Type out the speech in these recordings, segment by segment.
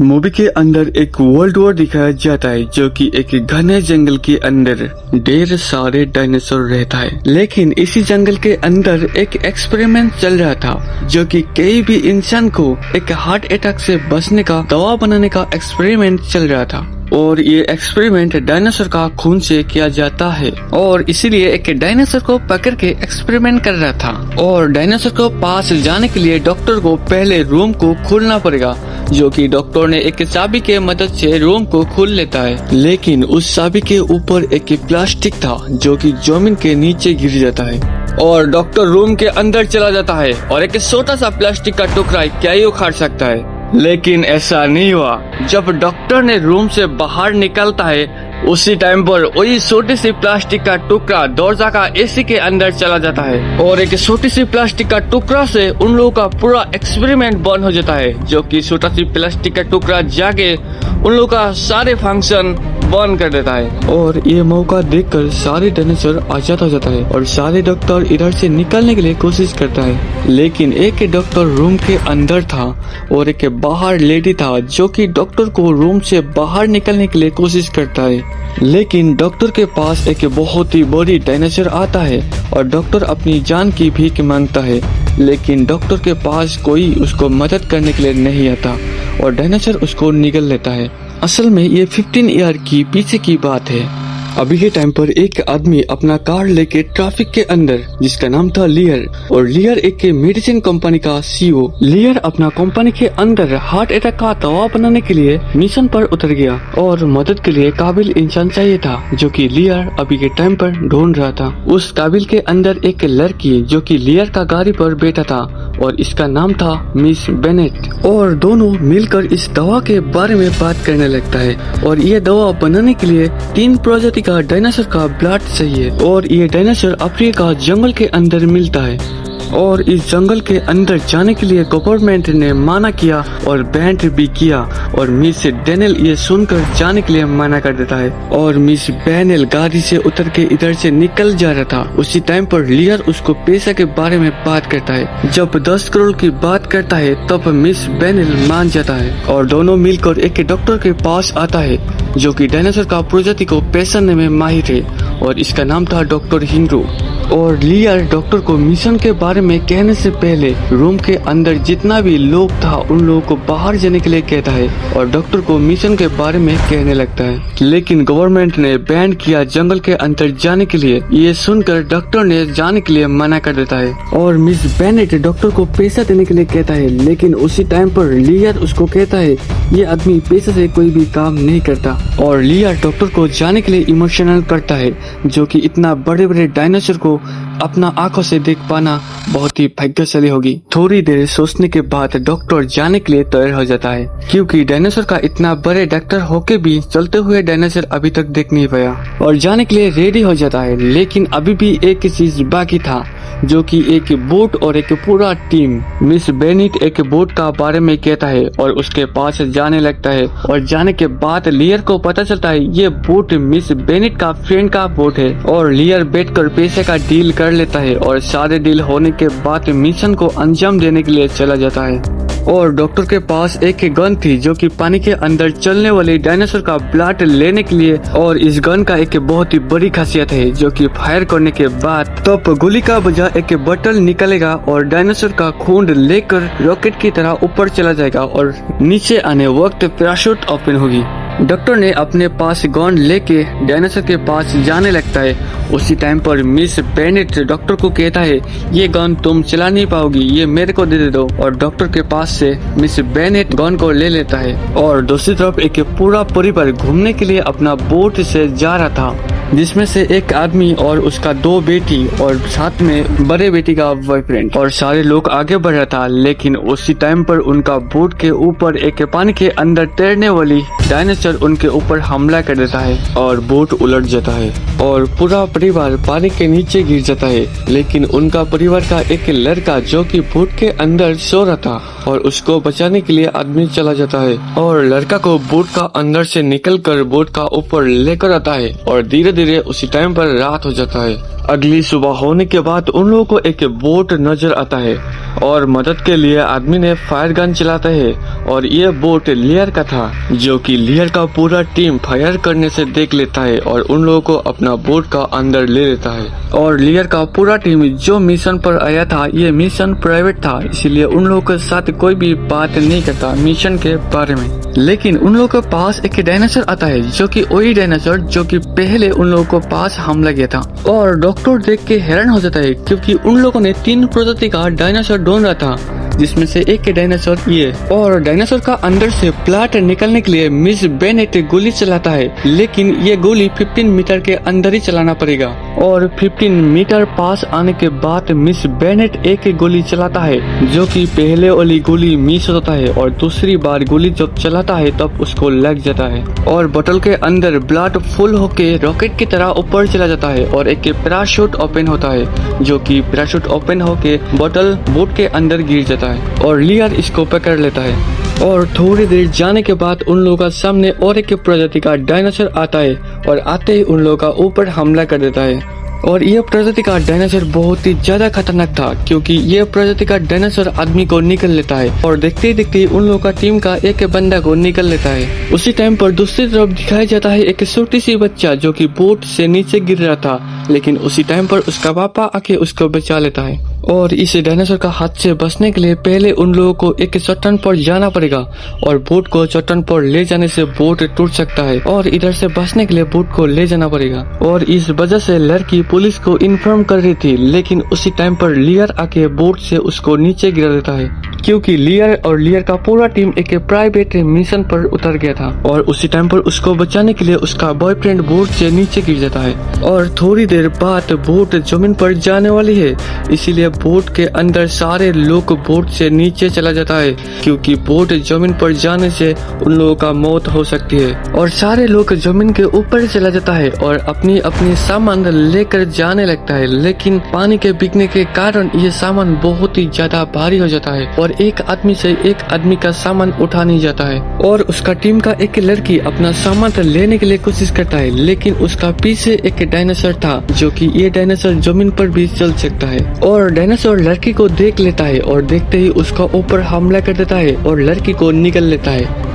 Movie के अंदर एक वर्ल्ड वॉर दिखाया जाता है जो कि एक घने जंगल के अंदर ढेर सारे डायनासोर रहता है। लेकिन इसी जंगल के अंदर एक एक्सपेरिमेंट चल रहा था जो कि कई भी इंसान को एक हार्ट अटैक से बचने का दवा बनाने का एक्सपेरिमेंट चल रहा था। और ये एक्सपेरिमेंट डायनासोर का खून से किया जाता है और इसीलिए एक डायनासोर को पकड़ के एक्सपेरिमेंट कर रहा था। और डायनासोर को पास जाने के लिए डॉक्टर को पहले रूम को खोलना पड़ेगा, जो कि डॉक्टर ने एक चाबी के मदद से रूम को खोल लेता है। लेकिन उस चाबी के ऊपर एक प्लास्टिक था जो कि जमीन के नीचे गिर जाता है और डॉक्टर रूम के अंदर चला जाता है और एक छोटा सा प्लास्टिक का टुकड़ा क्या ही उखाड़ सकता है। लेकिन ऐसा नहीं हुआ। जब डॉक्टर ने रूम से बाहर निकलता है उसी टाइम पर वही छोटी सी प्लास्टिक का टुकड़ा दरवाजा का एसी के अंदर चला जाता है और एक छोटी सी प्लास्टिक का टुकड़ा से उन लोगों का पूरा एक्सपेरिमेंट बंद हो जाता है, जो कि छोटा सी प्लास्टिक का टुकड़ा जाके उन लोगों का सारे फंक्शन बंद कर देता है। और ये मौका देखकर सारे डायनासोर आजाद हो जाता है और सारे डॉक्टर इधर से निकलने के लिए कोशिश करता है। लेकिन एक डॉक्टर रूम के अंदर था और एक बाहर लेडी था जो कि डॉक्टर को रूम से बाहर निकलने के लिए कोशिश करता है। लेकिन डॉक्टर के पास एक बहुत ही बड़ी डायनासोर आता है और डॉक्टर अपनी जान की भीख मांगता है। लेकिन डॉक्टर के पास कोई उसको मदद करने के लिए नहीं आता और डायनासोर उसको निगल लेता है। असल में ये 15 ईयर की पीछे की बात है। अभी के टाइम पर एक आदमी अपना कार लेके ट्रैफिक के अंदर, जिसका नाम था लियर, और लियर एक मेडिसिन कंपनी का सीईओ। लियर अपना कंपनी के अंदर हार्ट अटैक का दवा बनाने के लिए मिशन पर उतर गया और मदद के लिए काबिल इंसान चाहिए था, जो कि लियर अभी के टाइम पर ढूंढ रहा था। उस काबिल के अंदर एक लड़की जो कि लियर का गाड़ी पर बैठा था और इसका नाम था मिस बेनेट। और दोनों मिलकर इस दवा के बारे में बात करने लगता है और ये दवा बनाने के लिए 3 प्रजाति का डायनासोर का ब्लड चाहिए और ये डायनासोर अफ्रीका जंगल के अंदर मिलता है। और इस जंगल के अंदर जाने के लिए गवर्नमेंट ने मना किया और बैन भी किया और मिस डेनियल ये सुनकर जाने के लिए मना कर देता है। और मिस बेनेल गाड़ी से उतर के इधर से निकल जा रहा था। उसी टाइम पर लियर उसको पैसा के बारे में बात करता है। जब 10 करोड़ की बात करता है तब मिस बेनेल मान जाता है और दोनों मिलकर एक डॉक्टर के पास आता है जो कि डायनासोर का प्रजाति को पहचानने में माहिर है और इसका नाम था डॉक्टर हिंग्रो। और लियर डॉक्टर को मिशन के बारे में कहने से पहले रूम के अंदर जितना भी लोग था उन लोगों को बाहर जाने के लिए कहता है और डॉक्टर को मिशन के बारे में कहने लगता है। लेकिन गवर्नमेंट ने बैन किया जंगल के अंदर जाने के लिए। ये सुनकर डॉक्टर ने जाने के लिए मना कर देता है और मिस बेनेट डॉक्टर को पैसा देने के लिए कहता है। लेकिन उसी टाइम पर लियर उसको कहता है ये आदमी पैसे से कोई भी काम नहीं करता। और लियर डॉक्टर को जाने के लिए इमोशनल करता है, जो कि इतना बड़े बड़े डायनासोर को अपना आंखों से देख पाना बहुत ही भाग्यशाली होगी। थोड़ी देर सोचने के बाद डॉक्टर जाने के लिए तैयार हो जाता है, क्योंकि डायनासोर का इतना बड़े डॉक्टर होके भी चलते हुए डायनासोर अभी तक देख नहीं पाया और जाने के लिए रेडी हो जाता है। लेकिन अभी भी एक चीज बाकी था, जो कि एक बोट और एक पूरा टीम। मिस बेनेट एक बोट का बारे में कहता है और उसके पास जाने लगता है और जाने के बाद लियर को पता चलता है ये बोट मिस बेनेट का फ्रेंड का बोट है। और लियर बैठकर पैसे का डील कर लेता है और सारे डील होने के बाद मिशन को अंजाम देने के लिए चला जाता है। और डॉक्टर के पास एक गन थी जो कि पानी के अंदर चलने वाले डायनासोर का ब्लड लेने के लिए। और इस गन का एक बहुत ही बड़ी खासियत है, जो कि फायर करने के बाद तब गोली का बजाय एक बटन निकलेगा और डायनासोर का खून लेकर रॉकेट की तरह ऊपर चला जाएगा और नीचे आने वक्त पैराशूट ओपन होगी। डॉक्टर ने अपने पास गन लेके डायनासोर के पास जाने लगता है। उसी टाइम पर मिस बेनेट डॉक्टर को कहता है ये गन तुम चला नहीं पाओगी, ये मेरे को दे दो। और डॉक्टर के पास से मिस बेनेट गन को ले लेता है। और दूसरी तरफ एक पूरा परिवार घूमने के लिए अपना बोट से जा रहा था, जिसमें से एक आदमी और उसका 2 बेटी और साथ में बड़े बेटी का बॉयफ्रेंड। और सारे लोग आगे बढ़ रहा था। लेकिन उसी टाइम पर उनका बोट के ऊपर एक पानी के अंदर तैरने वाली डायनासोर उनके ऊपर हमला कर देता है और बोट उलट जाता है और पूरा परिवार पानी के नीचे गिर जाता है। लेकिन उनका परिवार का एक लड़का जो कि बोट के अंदर सो रहा था और उसको बचाने के लिए आदमी चला जाता है और लड़का को बोट का अंदर से निकलकर बोट का ऊपर लेकर आता है और धीरे धीरे उसी टाइम पर रात हो जाता है। अगली सुबह होने के बाद उन लोगों को एक बोट नजर आता है और मदद के लिए आदमी ने फायर गन चलाता है और ये बोट लियर का था, जो कि लियर का पूरा टीम फायर करने से देख लेता है और उन लोगों को अपना बोट का अंदर ले लेता है। और लियर का पूरा टीम जो मिशन पर आया था, ये मिशन प्राइवेट था, इसीलिए उन लोगों के साथ कोई भी बात नहीं करता मिशन के बारे में। लेकिन उन लोगों के पास एक डायनासोर आता है, जो कि वही डायनासोर जो कि पहले उन लोगों के पास हमला किया था। और डॉक्टर देख के हैरान हो जाता है क्योंकि उन लोगों ने 3 प्रजाति का डायनासोर ढूंढ रहा था, जिसमें से एक डायनासोर ये। और डायनासोर का अंदर से ब्लड निकलने के लिए मिस बेनेट गोली चलाता है, लेकिन ये गोली 15 मीटर के अंदर ही चलाना पड़ेगा। और 15 मीटर पास आने के बाद मिस बेनेट एक गोली चलाता है, जो कि पहले वाली गोली मिस होता है और दूसरी बार गोली जब चलाता है तब उसको लग जाता है और बोतल के अंदर ब्लड फुल होके रॉकेट की तरह ऊपर चला जाता है और एक पैराशूट ओपन होता है, जो कि पैराशूट ओपन होके बोतल बोट के अंदर गिर जाता है और लियर इसको पकड़ लेता है। और थोड़ी देर जाने के बाद उन लोगों का सामने और एक प्रजाति का डायनासोर आता है और आते ही उन लोगों का ऊपर हमला कर देता है। और यह प्रजाति का डायनासोर बहुत ही ज्यादा खतरनाक था, क्योंकि यह प्रजाति का डायनासोर आदमी को निकल लेता है और देखते ही देखते उन लोगों का टीम का एक बंदा को निकल लेता है। उसी टाइम पर दूसरी तरफ दिखाया जाता है एक छोटी सी बच्चा जो कि बोट से नीचे गिर रहा था, लेकिन उसी टाइम पर उसका पापा आके उसको बचा लेता है। और इस डायनासोर का हाथ से बचने के लिए पहले उन लोगों को एक चट्टान पर जाना पड़ेगा और बोट को चट्टान पर ले जाने से बोट टूट सकता है और इधर से बचने के लिए बोट को ले जाना पड़ेगा। और इस वजह से लड़की पुलिस को इन्फॉर्म कर रही थी, लेकिन उसी टाइम पर लियर आके बोट से उसको नीचे गिरा देता है, क्योंकि लियर और लियर का पूरा टीम एक प्राइवेट मिशन पर उतर गया था। और उसी टाइम पर उसको बचाने के लिए उसका बॉयफ्रेंड बोट से नीचे गिर जाता है। और थोड़ी देर बाद बोट जमीन पर जाने वाली है, इसीलिए बोट के अंदर सारे लोग बोट से नीचे चला जाता है, क्योंकि बोट जमीन पर जाने से उन लोगों का मौत हो सकती है। और सारे लोग जमीन के ऊपर चला जाता है और अपनी अपनी सामान लेकर जाने लगता है, लेकिन पानी के बिकने के कारण ये सामान बहुत ही ज्यादा भारी हो जाता है और एक आदमी से एक आदमी का सामान उठा नहीं जाता है। और उसका टीम का एक लड़की अपना सामान लेने के लिए कोशिश करता है, लेकिन उसका पीछे एक डायनासोर था, जो कि ये डायनासोर जमीन पर भी चल सकता है। और डायनासोर लड़की को देख लेता है और देखते ही उसका ऊपर हमला कर देता है और लड़की को निकल लेता है।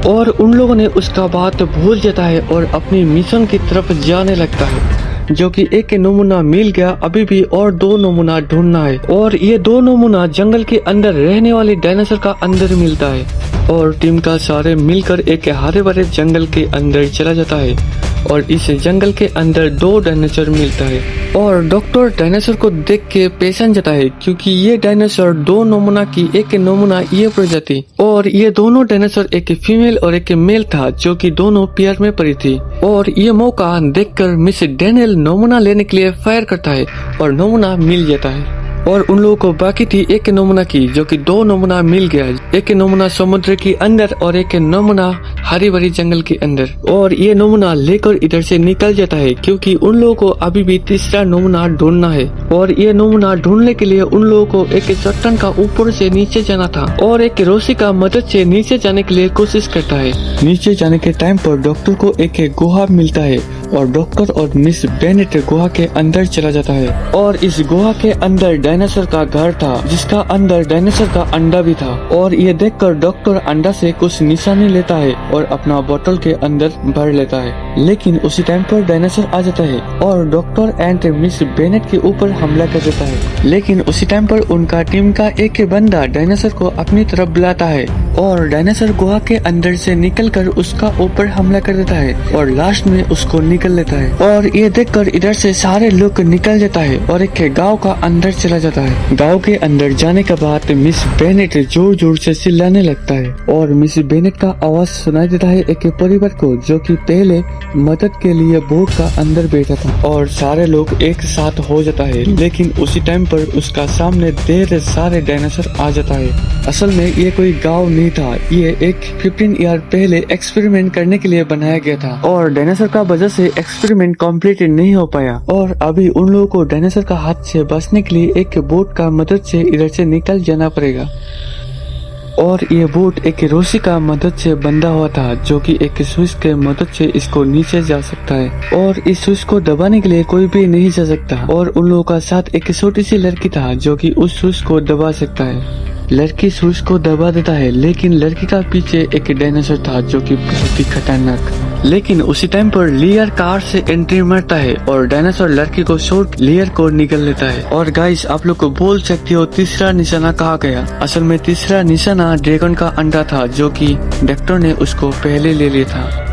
और उन लोगों ने उसका बात भूल जाता है और अपनी मिशन की तरफ जाने लगता है, जो कि एक नमूना मिल गया, अभी भी और 2 नमूना ढूंढना है। और ये 2 नमूना जंगल के अंदर रहने वाले डायनासोर का अंदर मिलता है। और टीम का सारे मिलकर एक हरे भरे जंगल के अंदर चला जाता है और इस जंगल के अंदर 2 डायनासोर मिलता है। और डॉक्टर डायनासोर को देख के पहचान जाता है, क्योंकि ये डायनासोर 2 नमूना की एक नमूना ये प्रजाति। और ये दोनों डायनासोर एक फीमेल और एक मेल था, जो कि दोनों पेयर में पड़ी थी। और ये मौका देखकर मिस डेनियल नमूना लेने के लिए फायर करता है और नमूना मिल जाता है। और उन लोगों को बाकी थी एक नमूना की, जो कि 2 नमूना मिल गया, एक नमूना समुद्र के अंदर और एक नमूना हरी भरी जंगल के अंदर। और ये नमूना लेकर इधर से निकल जाता है, क्योंकि उन लोगों को अभी भी तीसरा नमूना ढूंढना है। और ये नमूना ढूंढने के लिए उन लोगों को एक चट्टान का ऊपर से नीचे जाना था और एक रस्सी का मदद से नीचे जाने के लिए कोशिश करता है। नीचे जाने के टाइम पर डॉक्टर को एक गुहा मिलता है और डॉक्टर और मिस बेनेट गुहा के अंदर चला जाता है। और इस गुहा के अंदर डायनासोर का घर था, जिसका अंदर डायनासोर का अंडा भी था। और ये देखकर डॉक्टर अंडा से कुछ निशानी लेता है और अपना बोतल के अंदर भर लेता है, लेकिन उसी टाइम पर डायनासोर आ जाता है और डॉक्टर एंड मिस बेनेट के ऊपर हमला कर देता है। लेकिन उसी टाइम पर उनका टीम का एक बंदा डायनासोर को अपनी तरफ बुलाता है और डायनासोर गुहा के अंदर से निकलकर उसका ऊपर हमला कर देता है और लास्ट में उसको निकल लेता है। और ये देखकर इधर से सारे लोग निकल जाता है और एक गांव का अंदर चला जाता है। गांव के अंदर जाने के बाद मिस बेनेट जोर जोर से चिल्लाने लगता है और मिस बेनेट का आवाज सुनाई देता है एक परिवार को, जो कि पहले मदद के लिए बोट का अंदर बैठा था। और सारे लोग एक साथ हो जाता है, लेकिन उसी टाइम पर उसका सामने ढेर सारे डायनासोर आ जाता है। असल में ये कोई गांव नहीं था, ये एक 15 ईयर पहले एक्सपेरिमेंट करने के लिए बनाया गया था और डायनासोर का वजह से एक्सपेरिमेंट कंप्लीट नहीं हो पाया। और अभी उन लोगों को डायनासोर का हाथ से बचने के लिए एक बोट का मदद से इधर से निकल जाना पड़ेगा। और ये बोट एक रस्सी का मदद से बंधा हुआ था जो कि एक स्विच के मदद से इसको नीचे जा सकता है और इस स्विच को दबाने के लिए कोई भी नहीं जा सकता। और उन लोगों का साथ एक छोटी सी लड़की था जो कि उस स्विच को दबा सकता है। लड़की स्विच को दबा देता है लेकिन लड़की का पीछे एक डायनासोर था जो कि बहुत ही खतरनाक। लेकिन उसी टाइम पर लियर कार से एंट्री मारता है और डायनासोर लड़की को शॉट लियर को निकल लेता है। और गाइस आप लोग को बोल सकते हो तीसरा निशाना कहाँ गया। असल में तीसरा निशाना ड्रैगन का अंडा था जो कि डॉक्टर ने उसको पहले ले लिया था।